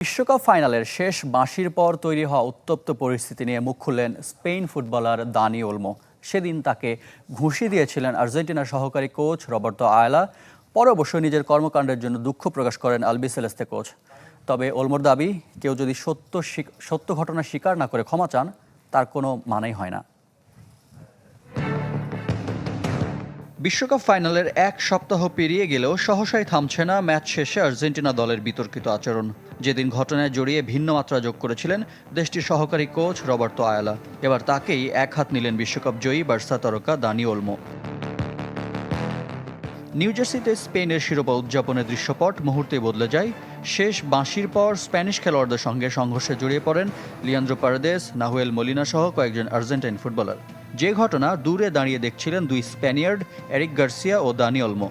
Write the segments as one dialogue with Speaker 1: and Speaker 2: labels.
Speaker 1: বিশ্বকাপ ফাইনালের শেষ বাঁশির পর তৈরি হওয়া উত্তপ্ত পরিস্থিতি নিয়ে মুখ খুললেন স্পেন ফুটবলার দানি ওলমো। সেদিন তাকে ঘুষি দিয়েছিলেন আর্জেন্টিনার সহকারী কোচ রবার্তো আয়লা। পরে অবশ্য নিজের কর্মকাণ্ডের জন্য দুঃখ প্রকাশ করেন আলবিসেলেস্তে কোচ। তবে ওলমোর দাবি, কেউ যদি সত্য ঘটনা স্বীকার না করে ক্ষমা চান, তার কোনো মানেই হয় না। বিশ্বকাপ ফাইনালের এক সপ্তাহ পেরিয়ে গেলেও সহসাই থামছে না ম্যাচ শেষে আর্জেন্টিনা দলের বিতর্কিত আচরণ। যেদিন ঘটনায় জড়িয়ে ভিন্ন মাত্রা যোগ করেছিলেন দেশটির সহকারী কোচ রবার্তো আয়লা, এবার তাকেই এক হাত নিলেন বিশ্বকাপ জয়ী বার্সা তারকা দানি ওলমো। নিউ জার্সিতে স্পেনের শিরোপা উদযাপনের দৃশ্যপট মুহূর্তেই বদলে যায়। শেষ বাঁশির পর স্প্যানিশ খেলোয়াড়দের সঙ্গে সংঘর্ষে জড়িয়ে পড়েন লিয়ান্দ্রো পারেদেস, নাহুয়েল মলিনা সহ কয়েকজন আর্জেন্টাইন ফুটবলার। যে ঘটনা দূরে দাঁড়িয়ে দেখছিলেন দুই স্প্যানিয়ার্ড, এরিক গার্সিয়া ও দানি ওলমো।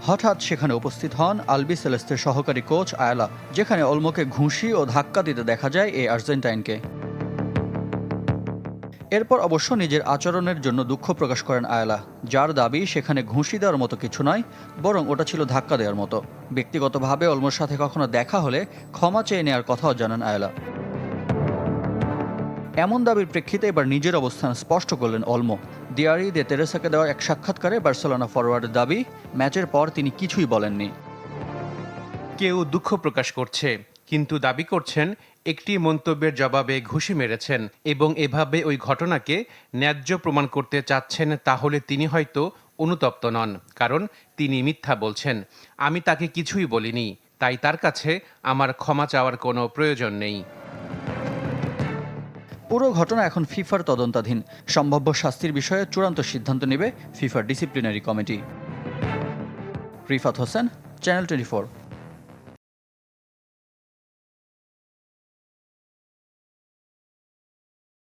Speaker 1: হঠাৎ সেখানে উপস্থিত হন আলবিসেলেস্তের সহকারী কোচ আয়লা, যেখানে ওলমোকে ঘুষি ও ধাক্কা দিতে দেখা যায় এই আর্জেন্টাইনকে। এরপর অবশ্য নিজের আচরণের জন্য দুঃখ প্রকাশ করেন আয়লা, যার দাবি সেখানে ঘুষি দেওয়ার মতো কিছু নয়, বরং ওটা ছিল ধাক্কা দেওয়ার মতো। ব্যক্তিগতভাবে ওলমোর সাথে কখনো দেখা হলে ক্ষমা চেয়ে নেওয়ার কথাও জানান আয়লা। এমন দাবির প্রেক্ষিতে এবার নিজের অবস্থান স্পষ্ট করলেন ওলমো। দিয়ারি দে তেরেসাকে দেওয়া এক সাক্ষাৎকারে বার্সেলোনা ফরোয়ার্ডের দাবি, ম্যাচের পর তিনি কিছুই বলেননি।
Speaker 2: কেউ দুঃখ প্রকাশ করছে, কিন্তু দাবি করছেন একটি মন্তব্যের জবাবে ঘুষি মেরেছেন এবং এভাবে ওই ঘটনাকে ন্যায্য প্রমাণ করতে চাচ্ছেন। তাহলে তিনি হয়তো অনুতপ্ত নন, কারণ তিনি মিথ্যা বলছেন। আমি তাকে কিছুই বলিনি, তাই তার কাছে আমার ক্ষমা চাওয়ার কোনো প্রয়োজন নেই।
Speaker 1: পুরো ঘটনা এখন ফিফার তদন্তাধীন। সম্ভাব্য শাস্তির বিষয়ে চূড়ান্ত সিদ্ধান্ত নেবে ফিফার disciplinary committee. Rifat Hossain, channel 24।